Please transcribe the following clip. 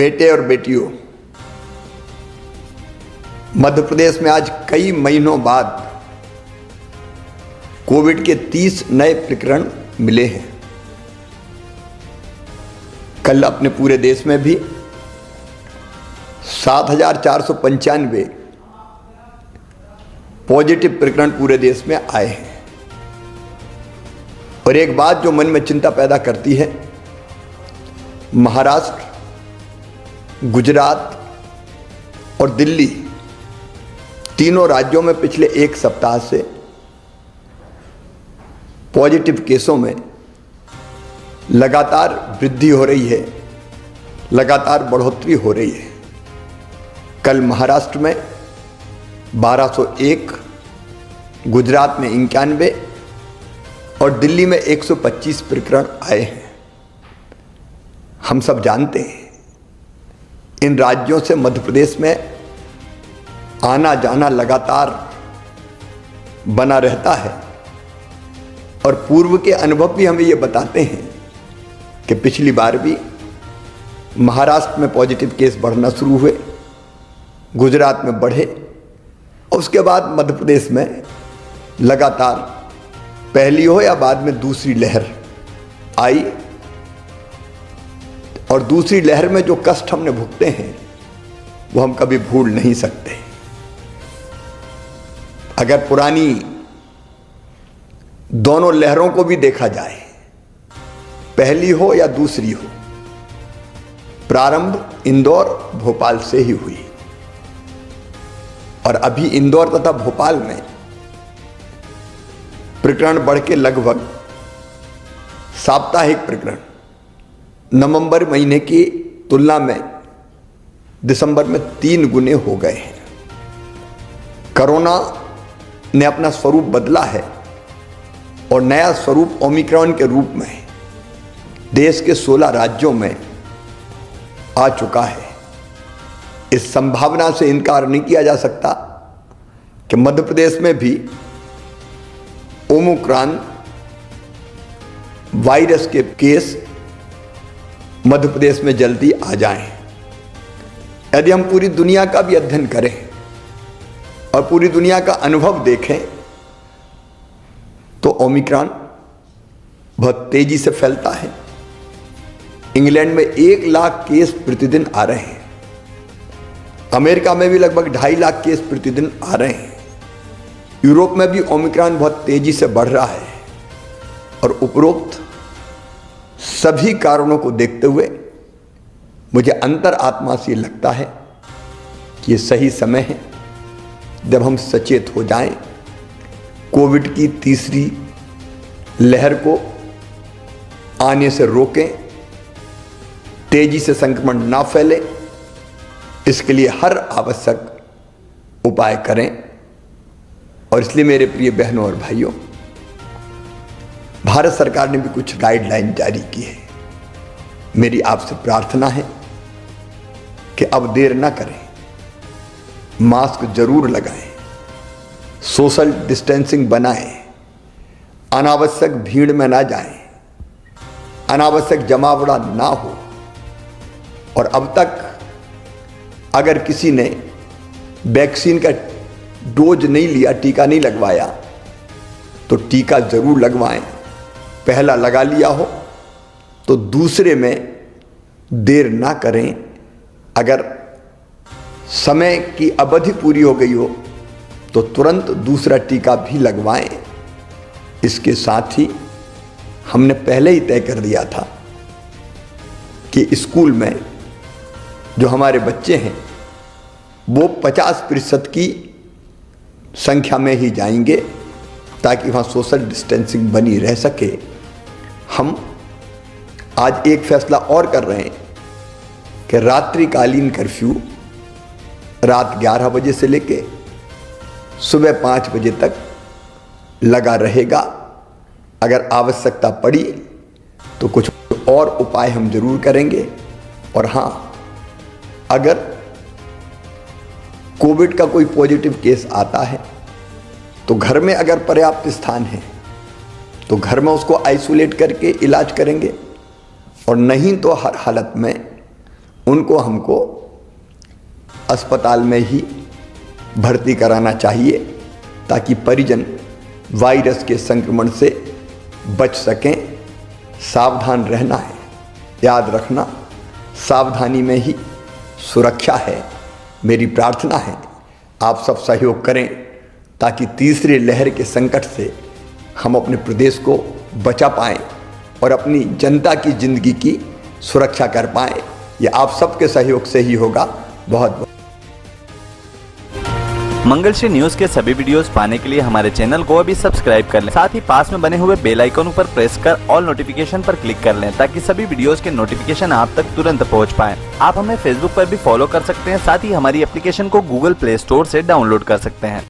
बेटे और बेटियों, मध्य प्रदेश में आज कई महीनों बाद कोविड के 30 नए प्रकरण मिले हैं। कल अपने पूरे देश में भी 7,495 पॉजिटिव प्रकरण पूरे देश में आए हैं। और एक बात जो मन में चिंता पैदा करती है, महाराष्ट्र, गुजरात और दिल्ली तीनों राज्यों में पिछले एक सप्ताह से पॉजिटिव केसों में लगातार वृद्धि हो रही है, लगातार बढ़ोतरी हो रही है। कल महाराष्ट्र में 1201, गुजरात में 91 और दिल्ली में 125 प्रकरण आए हैं। हम सब जानते हैं इन राज्यों से मध्य प्रदेश में आना जाना लगातार बना रहता है और पूर्व के अनुभव भी हमें ये बताते हैं कि पिछली बार भी महाराष्ट्र में पॉजिटिव केस बढ़ना शुरू हुए, गुजरात में बढ़े और उसके बाद मध्य प्रदेश में लगातार पहली हो या बाद में दूसरी लहर आई। और दूसरी लहर में जो कष्ट हमने भुगते हैं वो हम कभी भूल नहीं सकते। अगर पुरानी दोनों लहरों को भी देखा जाए, पहली हो या दूसरी हो, प्रारंभ इंदौर भोपाल से ही हुई और अभी इंदौर तथा भोपाल में प्रकरण बढ़ के लगभग साप्ताहिक प्रकरण नवंबर महीने की तुलना में दिसंबर में 3 गुने हो गए हैं। कोरोना ने अपना स्वरूप बदला है और नया स्वरूप ओमिक्रॉन के रूप में देश के 16 राज्यों में आ चुका है। इस संभावना से इनकार नहीं किया जा सकता कि मध्य प्रदेश में भी ओमिक्रॉन वायरस के केस मध्य प्रदेश में जल्दी आ जाएं। यदि हम पूरी दुनिया का भी अध्ययन करें और पूरी दुनिया का अनुभव देखें तो ओमिक्रॉन बहुत तेजी से फैलता है। इंग्लैंड में 1 लाख केस प्रतिदिन आ रहे हैं। अमेरिका में भी लगभग 2.5 लाख केस प्रतिदिन आ रहे हैं। यूरोप में भी ओमिक्रॉन बहुत तेजी से बढ़ रहा है और उपरोक्त सभी कारणों को देखते हुए मुझे अंतर आत्मा से लगता है कि ये सही समय है जब हम सचेत हो जाएं, कोविड की तीसरी लहर को आने से रोकें, तेजी से संक्रमण ना फैले, इसके लिए हर आवश्यक उपाय करें। और इसलिए मेरे प्रिय बहनों और भाइयों, भारत सरकार ने भी कुछ गाइडलाइन जारी की है। मेरी आपसे प्रार्थना है कि अब देर ना करें, मास्क जरूर लगाएं, सोशल डिस्टेंसिंग बनाएं, अनावश्यक भीड़ में ना जाएं, अनावश्यक जमावड़ा ना हो। और अब तक अगर किसी ने वैक्सीन का डोज नहीं लिया, टीका नहीं लगवाया, तो टीका जरूर लगवाएं। पहला लगा लिया हो तो दूसरे में देर ना करें। अगर समय की अवधि पूरी हो गई हो तो तुरंत दूसरा टीका भी लगवाएं। इसके साथ ही हमने पहले ही तय कर दिया था कि स्कूल में जो हमारे बच्चे हैं वो 50% की संख्या में ही जाएंगे ताकि वहाँ सोशल डिस्टेंसिंग बनी रह सके। हम आज एक फैसला और कर रहे हैं कि रात्रिकालीन कर्फ्यू रात 11 बजे से लेके सुबह 5 बजे तक लगा रहेगा। अगर आवश्यकता पड़ी तो कुछ और उपाय हम जरूर करेंगे। और हाँ, अगर कोविड का कोई पॉजिटिव केस आता है तो घर में अगर पर्याप्त स्थान है तो घर में उसको आइसोलेट करके इलाज करेंगे और नहीं तो हर हालत में उनको हमको अस्पताल में ही भर्ती कराना चाहिए ताकि परिजन वायरस के संक्रमण से बच सकें। सावधान रहना है, याद रखना सावधानी में ही सुरक्षा है। मेरी प्रार्थना है आप सब सहयोग करें ताकि तीसरी लहर के संकट से हम अपने प्रदेश को बचा पाएं और अपनी जनता की जिंदगी की सुरक्षा कर पाएं। ये आप सबके सहयोग से ही होगा। बहुत बहुत मंगलश्री न्यूज के सभी वीडियोस पाने के लिए हमारे चैनल को अभी सब्सक्राइब कर लें। साथ ही पास में बने हुए बेल आइकन पर प्रेस कर ऑल नोटिफिकेशन पर क्लिक कर लें ताकि सभी वीडियोस के नोटिफिकेशन आप तक तुरंत पहुंच पाएं। आप हमें फेसबुक पर भी फॉलो कर सकते हैं। साथ ही हमारी एप्लीकेशन को गूगल प्ले स्टोर से डाउनलोड कर सकते हैं।